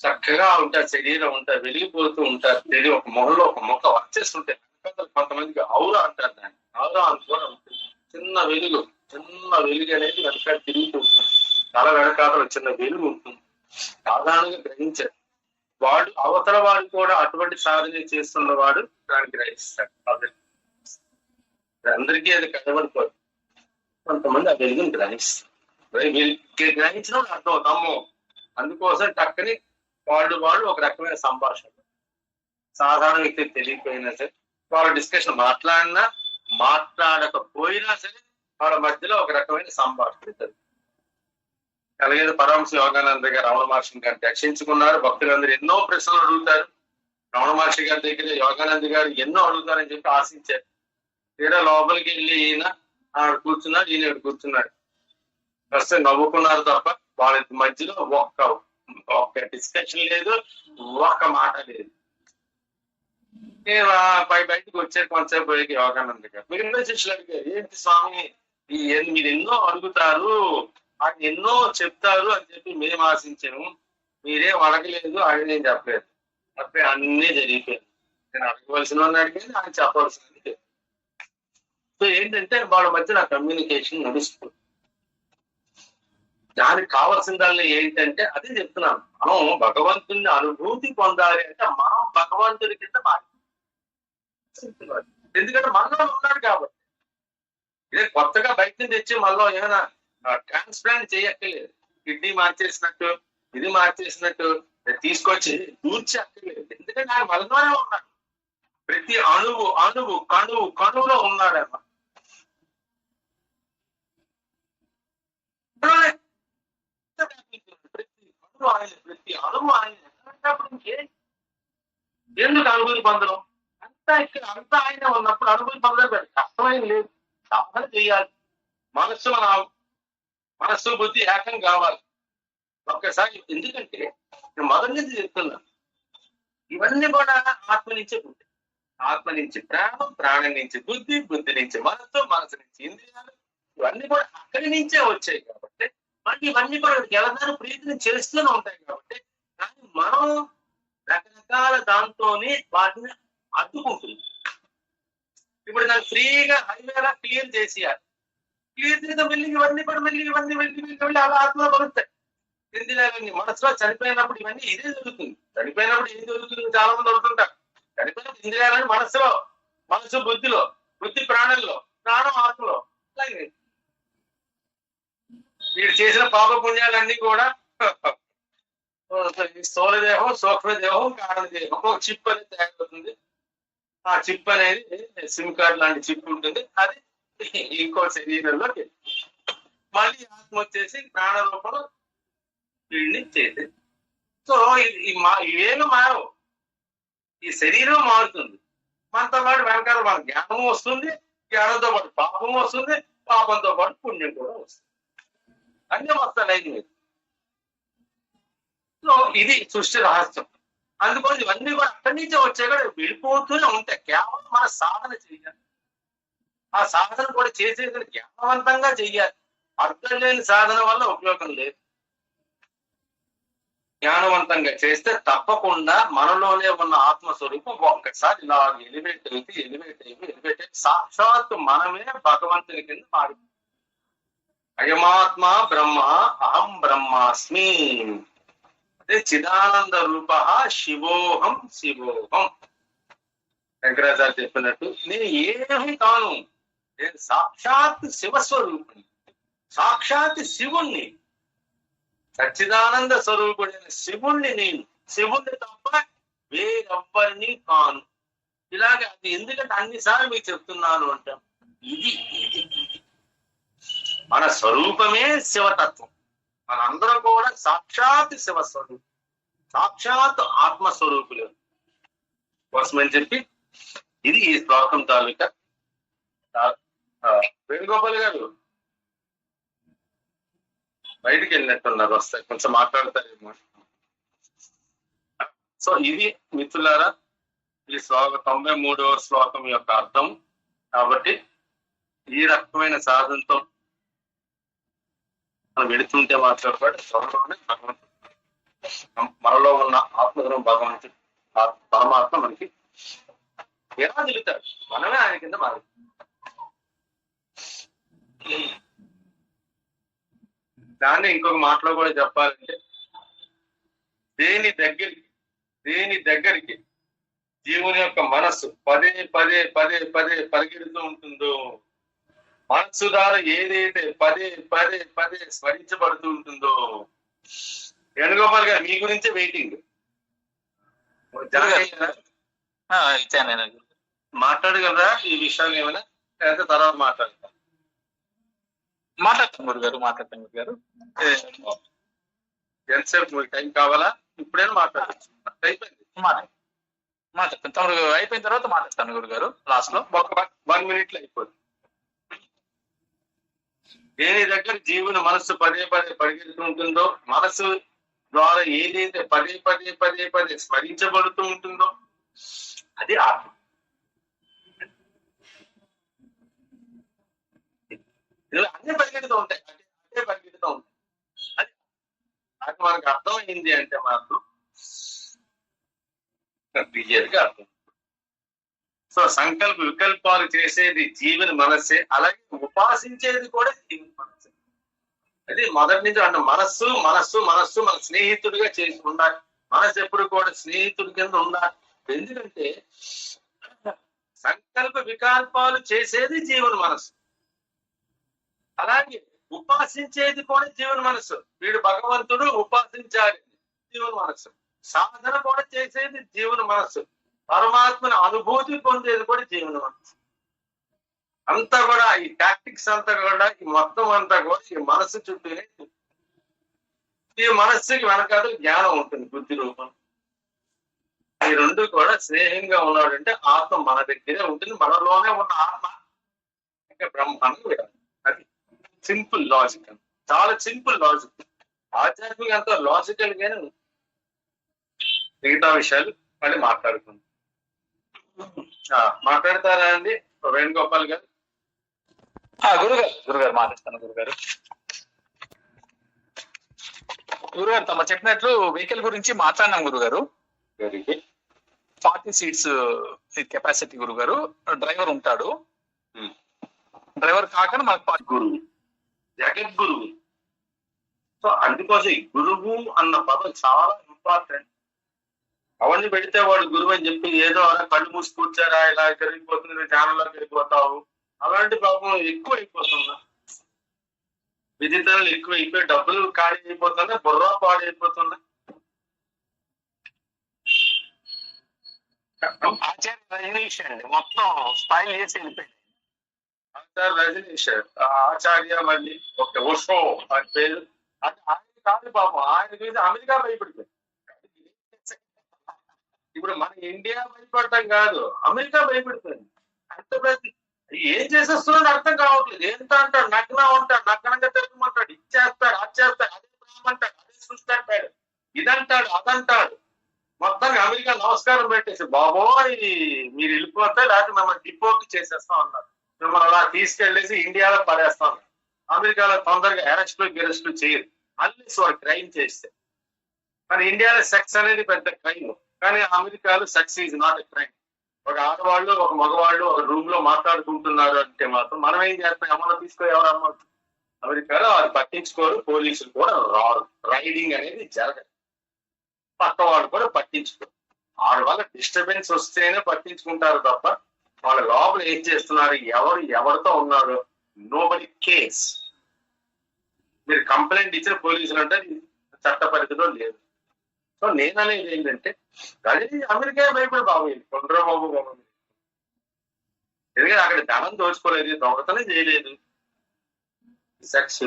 చక్కగా ఉంటారు. శరీరం ఉంటారు, వెలిగిపోతూ ఉంటారు. తెలియ ఒక మొహంలో ఒక మొక్క వచ్చేస్తుంటాయి. కొంతమందికి ఔరా అంటారు, దాన్ని ఔరా అని కూడా ఉంటుంది. చిన్న వెలుగు అనేది వెనకాల తిరుగుతూ ఉంటుంది. తల వెనకాల చిన్న వెలుగు ఉంటుంది. సాధారణంగా గ్రహించారు. వాడు అవతల వాడు కూడా అటువంటి సాధన చేస్తున్నవాడు దాన్ని గ్రహిస్తాడు. అందరికీ అది కనబడిపోదు, కొంతమంది ఆ వెలుగుని గ్రహిస్తారు. గ్రహించడం అర్థం అవుతాము. అందుకోసం టక్కని వాళ్ళు ఒక రకమైన సంభాషణ. సాధారణ వ్యక్తికి తెలియకపోయినా సరే, వాళ్ళ డిస్కషన్ మాట్లాడకపోయినా సరే వాళ్ళ మధ్యలో ఒక రకమైన సంభాషణ. అలాగే పరమహంస యోగానంద గారు రమణ మహర్షి గారిని రక్షించుకున్నారు. భక్తులందరూ ఎన్నో ప్రశ్నలు అడుగుతారు. రమణ మహర్షి గారి దగ్గర యోగానంద గారు ఎన్నో అడుగుతారని చెప్పి ఆశించారు. తీరా లోపలికి వెళ్ళి ఈయన ఆడ కూర్చున్నాడు, ఈయన కూర్చున్నాడు. ప్రస్తుతం నవ్వుకున్నారు తప్ప వాళ్ళ మధ్యలో ఒక్క డిస్కషన్ లేదు, ఒక్క మాట లేదు. బయటకు వచ్చారు కొంతసేపు పోయి యోగానంద గారు. మిగిలిన శిష్యులు అడిగారు, ఏంటి స్వామి మీరు ఎన్నో అడుగుతారు, ఆయన ఎన్నో చెప్తారు అని చెప్పి మేము ఆశించాము, మీరేం అడగలేదు అని నేను చెప్పలేదు. అప్పుడే అన్నీ జరిగిపోయాయి. నేను అడగవలసిన అడిగింది, ఆయన చెప్పవలసింది. సో ఏంటంటే వాళ్ళ మధ్య నా కమ్యూనికేషన్ నడుస్తుంది. దానికి కావాల్సిందల్లా ఏంటంటే అదే చెప్తున్నాను, మనం భగవంతుని అనుభూతి పొందాలి అంటే మనం భగవంతుడి కింద మారి, ఎందుకంటే మనలో ఉన్నాడు కాబట్టి. ఇదే కొత్తగా బయట నుంచి తెచ్చి మనలో ఏమైనా ట్రాన్స్ప్లాంట్ చేయక్కర్లేదు. కిడ్నీ మార్చేసినట్టు, ఇది మార్చేసినట్టు తీసుకొచ్చి దూర్చక్కర్లేదు. ఎందుకంటే ఆయన మనలోనే ఉన్నాడు. ప్రతి అణువు అణువు కణువు కణువులో ఉన్నాడన్నమాట. ప్రతి అణువు ఆయన, ప్రతి అణువు ఆయన. ఎందుకు అనుభూతి పొందడం? అంతా ఇక్కడ అంతా ఆయన ఉన్నప్పుడు అనుభూతి పొందడం కష్టమైన లేదు, సాధన చేయాలి. మనస్సు బుద్ధి ఏకం కావాలి ఒక్కసారి. ఎందుకంటే నేను మొదటి నుంచి చెప్తున్నా, ఇవన్నీ కూడా ఆత్మ నుంచే పుట్టాయి. ఆత్మ నుంచి ప్రాణం, ప్రాణం నుంచి బుద్ధి, బుద్ధి నుంచి మనస్సు, మనసు నుంచి ఇంద్రియాలు, ఇవన్నీ కూడా అక్కడి నుంచే వచ్చాయి. కాబట్టి మళ్ళీ ఇవన్నీ కూడా ఎవరిదారు ప్రీతిని చేస్తూనే ఉంటాయి. కాబట్టి కానీ మనం రకరకాల దాంతోనే వాటిని అడ్డుకుంటుంది. ఇప్పుడు నాకు ఫ్రీగా హైవేలా క్లియర్ చేసేయాలి. క్లియర్ చేస్తే వెళ్ళి ఇవన్నీ కూడా వెళ్ళి అలా ఆత్మలో పలుస్తాయి. ఇంద్రియాలన్నీ మనసులో చనిపోయినప్పుడు ఇవన్నీ ఇదే జరుగుతుంది. చనిపోయినప్పుడు ఏం జరుగుతుంది? చాలా మంది అడుగుతుంటారు. చనిపోయినప్పుడు ఇంద్రియాలని మనసులో, మనసు బుద్ధిలో, బుద్ధి ప్రాణంలో, ప్రాణం ఆత్మలో. అలాగే వీడు చేసిన పాప పుణ్యాలన్నీ కూడా స్థూలదేహం, సూక్ష్మదేహం, కారణదేహం, ఒక చిప్ అనేది తయారవుతుంది. ఆ చిప్ అనేది సిమ్ కార్డ్ లాంటి చిప్ ఉంటుంది. అది ఇంకో శరీరంలోకి మళ్ళీ ఆత్మ వచ్చేసి ప్రాణ రూపంలో వీడిని చేసేది. సో ఇవేమి మారవు. ఈ శరీరం మారుతుంది, మనతో పాటు వెనకాల మన జ్ఞానం వస్తుంది, జ్ఞానంతో పాటు పాపం వస్తుంది, పాపంతో పాటు పుణ్యం కూడా వస్తుంది. అన్నీ వస్తాయి లైన్ మీద. సో ఇది సృష్టి రహస్యం. అందుకోసం ఇవన్నీ కూడా అక్కడి నుంచే వచ్చాయి కూడా వెళ్ళిపోతూనే ఉంటాయి. కేవలం మన సాధన చెయ్యాలి. ఆ సాధన కూడా చేసేది జ్ఞానవంతంగా చెయ్యాలి. అర్థం లేని సాధన వల్ల ఉపయోగం లేదు. జ్ఞానవంతంగా చేస్తే తప్పకుండా మనలోనే ఉన్న ఆత్మస్వరూపం ఒక్కసారి ఇలా ఎలివేట్ అయితే సాక్షాత్తు మనమే భగవంతుని కింద మారి, అయమాత్మ బ్రహ్మ అహం బ్రహ్మాస్మి, అదే చిదానంద రూప శివోహం శివోహం. శంకరాచార్య చెప్పినట్టు నేను ఏమీ కాను, నేను సాక్షాత్ శివస్వరూపుని, సాక్షాత్ శివుణ్ణి, సచ్చిదానంద స్వరూపుడైన శివుణ్ణి నేను, శివుణ్ణి తప్ప వేరెవ్వరిని కాను. ఇలాగే అది ఎందుకంటే అన్నిసార్లు మీకు చెప్తున్నాను అంటాం. ఇది మన స్వరూపమే శివతత్వం. మనందరం కూడా సాక్షాత్ శివస్వరూపం, సాక్షాత్ ఆత్మస్వరూపులు కోసమని చెప్పి ఇది ఈ శ్లోకం తాలూకా. వేణుగోపాల్ గారు బయటికి వెళ్ళినట్టున్నారు, వస్తాయి కొంచెం మాట్లాడతారేమో. సో ఇది మిత్రులారా ఈ 93వ శ్లోకం యొక్క అర్థం. కాబట్టి ఈ రకమైన సాధనతో మనం వెళుతుంటే మాట్లాడబడి త్వరలోనే భగవంతుడు, మనలో ఉన్న ఆత్మగుణం భగవంతుడు పరమాత్మ మనకి ఎలా నిలుతాడు, మనమే ఆయన కింద మారి. దాన్ని ఇంకొక మాటలో కూడా చెప్పాలంటే దేని దగ్గరికి జీవుని యొక్క మనస్సు పదే పదే పదే పదే పరిగెడుతూ ఉంటుందో, మనస్సు ద్వారా ఏదైతే పదే పదే పదే స్మరించబడుతూ ఉంటుందో. వేణుగోపాల్ గారు మీ గురించే వెయిటింగ్. మాట్లాడగలరా ఈ విషయాలు ఏమైనా, లేకపోతే తర్వాత మాట్లాడతాం? మాట్లాడతాం గురుగారు, మాట్లాడతాం గురుగారు. ఎంతసేపు టైం కావాలా? ఇప్పుడైనా మాట్లాడచ్చు. అయిపోయింది. మాట్లాడతాను. తమరు అయిపోయిన తర్వాత మాట్లాడతాను గురుగారు లాస్ట్ లో. ఒక 1 minute లో అయిపోతుంది. దేని దగ్గర జీవుని మనస్సు పదే పదే పరిగెడుతూ ఉంటుందో, మనస్సు ద్వారా ఏదైతే పదే పదే పదే పదే స్మరించబడుతూ ఉంటుందో అది ఆత్మ. ఇలా అన్ని పరిగెడుతూ ఉంటాయి, అదే పరిగెడుతూ ఉంటాయి. అది అది మనకు అర్థమైంది అంటే మాత్రం క్లియర్ గా అర్థం. సో సంకల్ప వికల్పాలు చేసేది జీవన మనస్సే, అలాగే ఉపాసించేది కూడా జీవన మనస్సే. అది మొదటి నుంచి అంటే మనస్సు మనస్సు మనస్సు మన స్నేహితుడిగా చేసి ఉండాలి. మనస్సు ఎప్పుడు కూడా స్నేహితుడి కింద ఉండాలి. ఎందుకంటే సంకల్ప వికల్పాలు చేసేది జీవన మనస్సు, అలాగే ఉపాసించేది కూడా జీవన మనస్సు. వీడు భగవంతుడు ఉపాసించాలి, జీవన మనస్సు. సాధన కూడా చేసేది జీవన మనస్సు. పరమాత్మని అనుభూతి పొందేది కూడా జీవన మనస్సు. అంతా కూడా ఈ టాక్టిక్స్ అంతా కూడా ఈ మొత్తం అంతా కూడా ఈ మనస్సు చుట్టూనే. ఈ మనస్సుకి వెనకాల జ్ఞానం ఉంటుంది, బుద్ధి రూపం. ఈ రెండు కూడా స్నేహంగా ఉన్నాడంటే ఆత్మ మన దగ్గరే ఉంటుంది, మనలోనే ఉన్న ఆత్మ ఇంకా బ్రహ్మాండం విడాలి. అది సింపుల్ లాజిక్, చాలా సింపుల్ లాజిక్. ఆధ్యాత్మిక అంతా లాజికల్ గానే ఉంది. మిగతా విషయాలు మళ్ళీ మాట్లాడుకుందాం. మాట్లాడతారా అండి వేణుగోపాల్ గారు? గురుగారు మాట్లాడతాను. గురుగారు తమ చెప్పినట్లు వెహికల్ గురించి మాట్లాడినాం గురుగారు. 40 seats కెపాసిటీ గురుగారు. డ్రైవర్ ఉంటాడు. డ్రైవర్ కాకుండా మనకు గురువు, జగద్గురువు. సో అందుకోసం ఈ గురువు అన్న పదం చాలా ఇంపార్టెంట్. అవన్నీ పెడితే వాడు గురువు అని చెప్పి ఏదో అలా కళ్ళు మూసి కూర్చారా, ఇలా జరిగిపోతుంది, ధ్యానంలోకి వెళ్ళిపోతావు, అలాంటి పాపం ఎక్కువ అయిపోతుందా, విధితలు ఎక్కువ అయిపోయి డబ్బులు ఖాళీ అయిపోతుందా, బుర్ర పాడైపోతుందా. ఆచార్య రజనీష్ అండి మొత్తం స్పైల్ చేసి వెళ్ళిపోయింది. ఆచార్య రజనీష్ ఆచార్య మళ్ళీ ఒక ఓషో అని పేరు. అది ఆయన కాదు పాపం, ఆయన చూసి అమెరికా భయపడిపోయింది. ఇప్పుడు మన ఇండియా భయపడటం కాదు, అమెరికా భయపడిపోయింది. అంత ప్రతి ఏం చేసేస్తున్నాడు అర్థం కావట్లేదు. ఎంత అంటాడు, నగ్న ఉంటాడు, నగ్నంగా తిరగమంటాడు, ఇచ్చేస్తాడు, అది చేస్తాడు, అదే రామంటాడు, అదే సృష్టి అంటాడు, ఇదంటాడు, అదంటాడు. మొత్తానికి అమెరికా నమస్కారం పెట్టేసి బాబోయ్ మీరు వెళ్ళిపోతే లేకపోతే మిమ్మల్ని డిపోర్ట్ చేసేస్తాం అన్నారు. మిమ్మల్ని అలా తీసుకెళ్లేసి ఇండియాలో పడేస్తాం. అమెరికాలో తొందరగా అరెస్టులు చేయరు అన్లెస్ వాడు క్రైమ్ చేస్తే. మన ఇండియాలో సెక్స్ అనేది పెద్ద క్రైమ్, కానీ అమెరికాలో sex is not a crime. ఒక ఆడవాళ్ళు ఒక మగవాళ్ళు ఒక రూమ్ లో మాట్లాడుకుంటున్నారు అంటే మాత్రం మనం ఏం చేస్తాం, ఎవరో తీసుకో ఎవరు అమ్మ. అమెరికాలో అది పట్టించుకోరు, పోలీసులు కూడా రారు, రైడింగ్ అనేది జరగదు, పక్క వాళ్ళు కూడా పట్టించుకోరు. వాళ్ళ వల్ల డిస్టర్బెన్స్ వస్తేనే పట్టించుకుంటారు తప్ప వాళ్ళ లోపల ఏం చేస్తున్నారు, ఎవరితో ఉన్నారు, నోబడి కేస్. మీరు కంప్లైంట్ ఇచ్చిన పోలీసులు అంటే చట్ట పరిధిలో లేదు. సో నేను అనేది ఏంటంటే అది అమెరికా భయపడి బాబు కొండ్రో బాబు ఎందుకంటే అక్కడ ధనం దోచుకోలేదు, దొంగతనం చేయలేదు, సెక్స్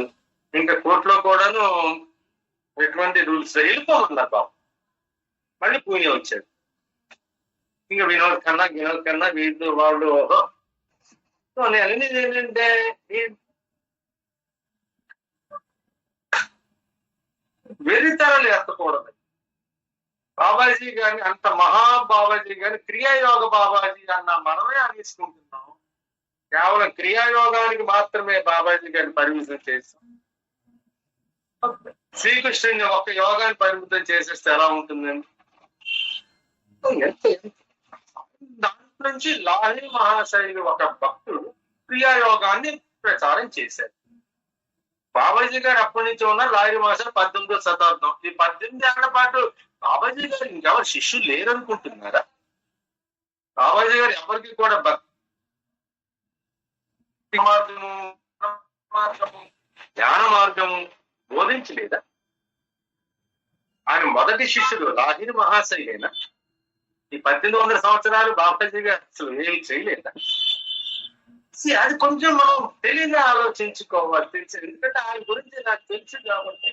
ఇంకా కోర్టులో కూడాను ఎటువంటి రూల్స్ వెళ్ళిపోమన్నారు బాబు. మళ్ళీ పూణే వచ్చాడు. ఇంకా వినోద్ కన్నా వీళ్ళు వాళ్ళు. సో నేను అనేది ఏంటంటే వెరితరలు ఎత్తకూడదు. బాబాజీ గారిని అంత మహాబాబాజీ గారిని క్రియాయోగ బాబాజీ అన్న మనమే అనేసుకుంటున్నాం. కేవలం క్రియాయోగానికి మాత్రమే బాబాజీ గారిని పరిమితం చేస్తాం. శ్రీకృష్ణుని ఒక యోగాన్ని పరిమితం చేసేస్తే ఎలా ఉంటుందండి? దాంట్లో నుంచి లాహి మహాశైలి ఒక భక్తుడు క్రియాయోగాన్ని ప్రచారం చేశారు. బాబాజీ గారు అప్పటి నుంచి ఉన్నారు. లాహిరి మహాశయ 18వ శతాబ్దం. ఈ 18 ఏళ్ల పాటు బాబాజీ గారు ఇంకెవరు శిష్యులు లేరనుకుంటున్నారా? బాబాజీ గారు ఎవరికి కూడా భక్తి మార్గము జ్ఞాన మార్గము బోధించలేదా? ఆయన మొదటి శిష్యుడు లాహిరి మహాశైలేనా? ఈ 1800 సంవత్సరాలు బాబాజీ గారు అసలు ఏమి చేయలేదా? అది కొంచెం మనం తెలివిగా ఆలోచించుకోవాలి. తెలుసు, ఎందుకంటే ఆయన గురించి నాకు తెలుసు కాబట్టి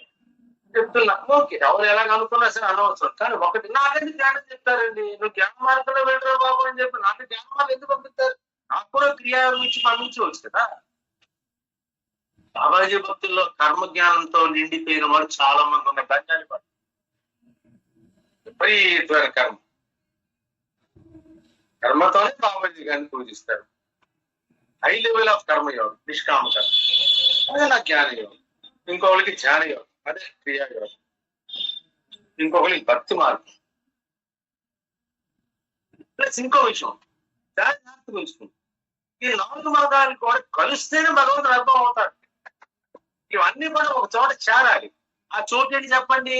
చెప్తున్నా. ఓకే, ఎవరు ఎలాగ అనుకున్నా సరే అనవసరం. కానీ ఒకటి నాకంటే జ్ఞానం చెప్తారండి. నువ్వు జ్ఞాన మార్గంలో వెళ్ళరా బాబు అని చెప్పి నాకు జ్ఞాన మార్గం ఎందుకు పంపిస్తారు? నాకు కూడా క్రియా నుంచి పంపించవచ్చు కదా. బాబాజీ భక్తుల్లో కర్మ జ్ఞానంతో నిండిపోయిన వాళ్ళు చాలా మంది ఉన్నారు. బంజారి వాళ్ళు విపరీతమైన కర్మతోనే బాబాజీ గారిని పూజిస్తారు. హై లెవెల్ ఆఫ్ కర్మయోగం, నిష్కామ కర్మ, అదే నా జ్ఞానయోగం. ఇంకొకరికి ధ్యానయోగం, అదే క్రియాయోగం. ఇంకొకరికి భక్తి మార్గం. ప్లస్ ఇంకో విషయం జాగ్రత్త ఉంచుకుంది. ఈ 4 మార్గాలు కూడా కలిస్తేనే భగవంతుడు అర్థం అవుతాడు. ఇవన్నీ కూడా ఒక చోట చేరాలి. ఆ చోటు ఏంటి చెప్పండి?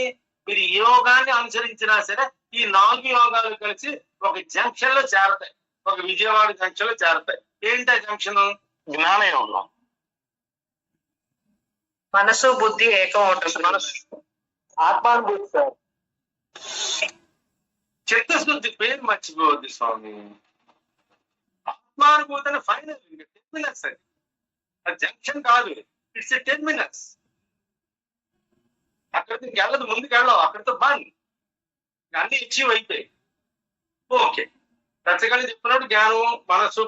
మీరు యోగాన్ని అనుసరించినా సరే ఈ 4 యోగాలు కలిసి ఒక జంక్షన్ లో చేరతాయి. ఒక విజయవాడ జంక్షన్ లో చేరతాయి. ఏంటి ఆ జంక్షన్? జ్ఞానయోగం. మనసు బుద్ధి ఏకం ఉంటుంది. ఆత్మానుభూతి సార్. చిత్తశుద్ధి పేరు మర్చిపోవద్దు స్వామి. ఆత్మానుభూతి అని ఫైనల్ 10 minutes అది. అది జంక్షన్ కాదు, ఇట్స్ 10 minutes. అక్కడికి ఇంకెళ్ళదు, ముందుకు వెళ్ళవు, అక్కడితో బంద్. అన్ని అచీవ్ అయిపోయి ఓకే. రచగలి చెప్తున్నాడు జ్ఞానం మనస్సు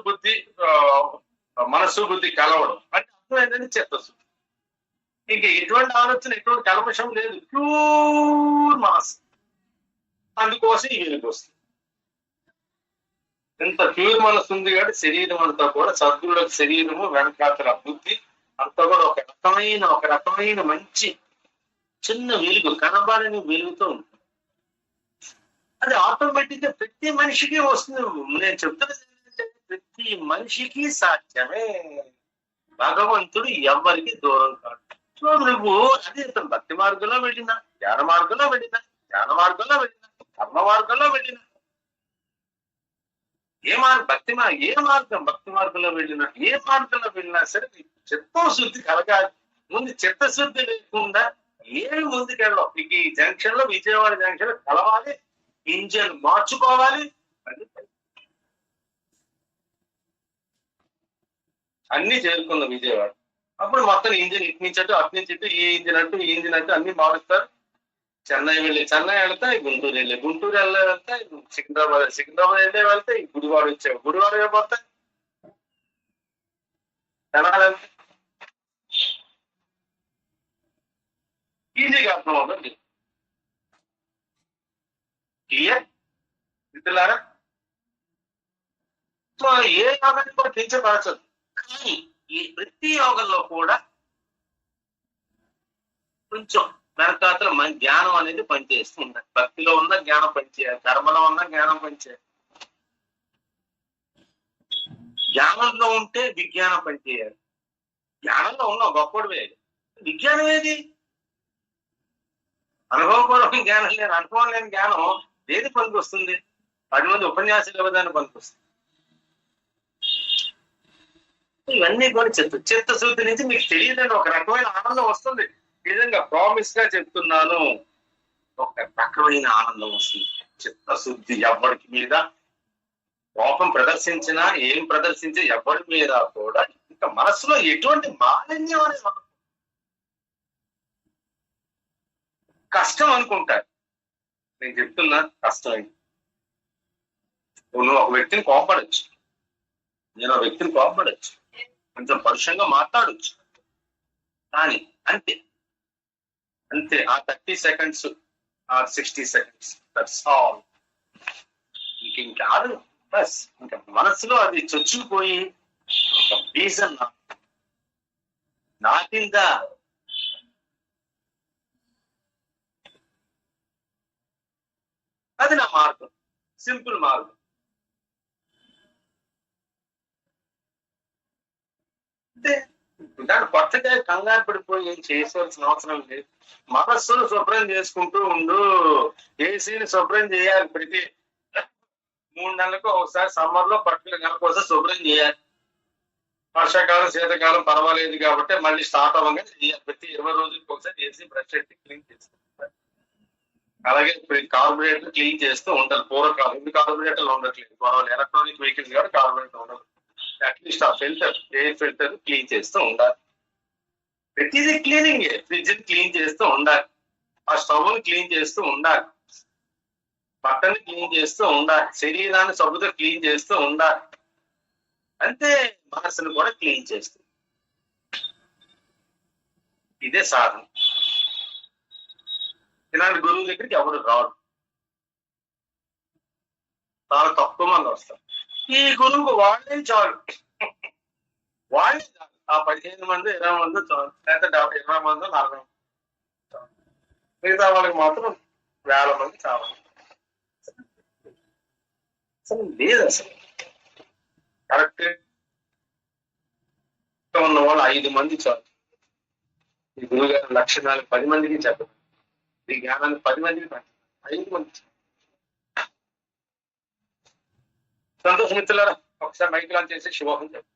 బుద్ధి కలవడం అంటే అర్థం ఏంటంటే చిత్తశుద్ధి. ఇంక ఎటువంటి ఆలోచన, ఎటువంటి కల్మషం లేదు, ప్యూర్ మనస్సు. అందుకోసం ఈ వెలుగు వస్తుంది. ఎంత ప్యూర్ మనస్సు ఉంది కాబట్టి శరీరం అంతా కూడా సద్గురుల శరీరము, వెనకాతల బుద్ధి అంతా కూడా ఒక రకమైన మంచి చిన్న వెలుగు, కనబడని వెలుగుతో ఉంటుంది. అది ఆటోమేటిక్ గా ప్రతి మనిషికి వస్తుంది. నేను చెప్తున్నది ఏంటంటే ప్రతి మనిషికి సాధ్యమే. భగవంతుడు ఎవరికి దూరం కాదు. సో నువ్వు అదే భక్తి మార్గంలో వెళ్ళినా, ధ్యాన మార్గంలో వెళ్ళినా, కర్మ మార్గంలో వెళ్ళినా, భక్తి మార్గంలో వెళ్ళినా సరే చిత్తశుద్ధి కలగాలి. ముందు చిత్తశుద్ధి లేకుండా ఏమి ముందుకెళ్ళవు. ఈ జంక్షన్ లో, విజయవాడ జంక్షన్ లో కలవాలి, ఇంజన్ మార్చుకోవాలి, అన్ని చేరుకున్న విజయవాడ. అప్పుడు మొత్తం ఇంజిన్ ఇటు నుంచి అటు నుంచి ఇటు, ఈ ఇంజిన్ అంటూ అన్ని మారుస్తారు. చెన్నై వెళ్తాయి, గుంటూరు వెళ్తాయి, సికింద్రాబాద్ వెళ్తాయి, గుడివాడ వెళ్ళిపోతాయి, తెనాలి వెళ్తాయి. ఈజీగా అర్థం అవుతుంది. క్లియర్ మిత్రులారా? సో ఏ యోగాన్ని కూడా కించపరచదు. కానీ ఈ ప్రతి యోగంలో కూడా కొంచెం వెనకాతల మన జ్ఞానం అనేది పనిచేస్తూ ఉండాలి. భక్తిలో ఉన్న జ్ఞానం పనిచేయాలి, కర్మలో ఉన్న జ్ఞానం పనిచేయాలి. జ్ఞానంలో ఉంటే విజ్ఞానం పనిచేయాలి. జ్ఞానంలో ఉన్న గొప్పడివే. విజ్ఞానం ఏది? అనుభవపూర్వక జ్ఞానం లేని, అనుభవం లేని జ్ఞానం ఏది పనికి వస్తుంది? 10 మంది ఉపన్యాసాలు ఇవ్వదాన్ని పనికి వస్తుంది. ఇవన్నీ కూడా చిత్తశుద్ధి నుంచి మీకు తెలియదని ఒక రకమైన ఆనందం వస్తుంది. నిజంగా ప్రామిస్ గా చెప్తున్నాను, ఒక రకమైన ఆనందం వస్తుంది. చిత్తశుద్ధి ఎవరికి మీద కోపం ప్రదర్శించినా, ఏం ప్రదర్శించి ఎవరి మీద కూడా ఇంకా మనసులో ఎటువంటి మాలిన్యం అనేది ఉండదు. కష్టం అనుకుంటారు. నేను చెప్తున్నా కష్టం ఏంటి? నువ్వు ఒక వ్యక్తిని కోపడచ్చు, నేను ఒక వ్యక్తిని కోపడచ్చు, కొంచెం పరుషంగా మాట్లాడచ్చు, కానీ అంతే ఆ 30 seconds ఆ 60 seconds, దట్స్ ఆల్. ఇంకాదు బస్. ఇంకా మనసులో అది చొచ్చుకుపోయి ఒక బీజం నాటిందా, అది నా మార్గం, సింపుల్ మార్గం. అంటే దాన్ని కొత్తగా కంగారు పడిపోయి ఏం చేసేవలసిన అవసరం లేదు. మనస్సును శుభ్రం చేసుకుంటూ ఉండు. ఏసీని శుభ్రం చేయాలి. ప్రతి 3 నెలలకు ఒకసారి, సమ్మర్ లో పట్టుకుని నెలకోసం శుభ్రం చేయాలి. వర్షాకాలం, శీతాకాలం పర్వాలేదు కాబట్టి మళ్ళీ స్టార్ట్ అవ్వగానే చేయాలి. ప్రతి 20 రోజులకు ఒకసారి ఏసీ బ్రష్ పెట్టి క్లీన్ చేస్తాం. అలాగే కార్బొరేటర్ క్లీన్ చేస్తూ ఉండాలి. పూర్వకాలం ఇది కార్బొరేటర్లు ఉండట్లేదు, పర్వాలేదు, ఎలక్ట్రానిక్ వెహికల్స్ కాబట్టి కార్బొరేటర్ ఉండదు. అట్లీస్ట్ ఆ ఎయిర్ ఫిల్టర్ క్లీన్ చేస్తూ ఉండాలి. ప్రతిదీ క్లీనింగ్, ఫ్రిడ్జ్ క్లీన్ చేస్తూ ఉండాలి. ఆ స్టవ్ని క్లీన్ చేస్తూ ఉండాలి, బట్టని క్లీన్ చేస్తూ ఉండాలి, శరీరాన్ని సబ్బుతో క్లీన్ చేస్తూ ఉండాలి. అంతే మనసును కూడా క్లీన్ చేస్తుంది. ఇదే సాధన. ఇలాంటి గురువు దగ్గరికి ఎవరు రాడు, చాలా తక్కువ మంది వస్తారు. ఈ గురువుకు వాళ్ళే చాలు, వాళ్ళే చాలు. ఆ 15 మంది 20 మంది చాలు, లేదా 20 మంది 40 మంది చాలు. మిగతా వాళ్ళకి మాత్రం వేల మంది కావాలి. అసలు లేదు, అసలు కరెక్ట్ ఉన్న వాళ్ళు 5 మంది చాలు. ఈ గురువు గారి లక్షణాలు 10 మందికి చెప్పండి, ఈ జ్ఞానాన్ని 10 మందికి పెట్టండి, 5 మంది చాలు. సంతోషం మిత్రులారా, ఒకసారి మైక్ లాంచ్ చేసి శుభోహం చెప్పండి.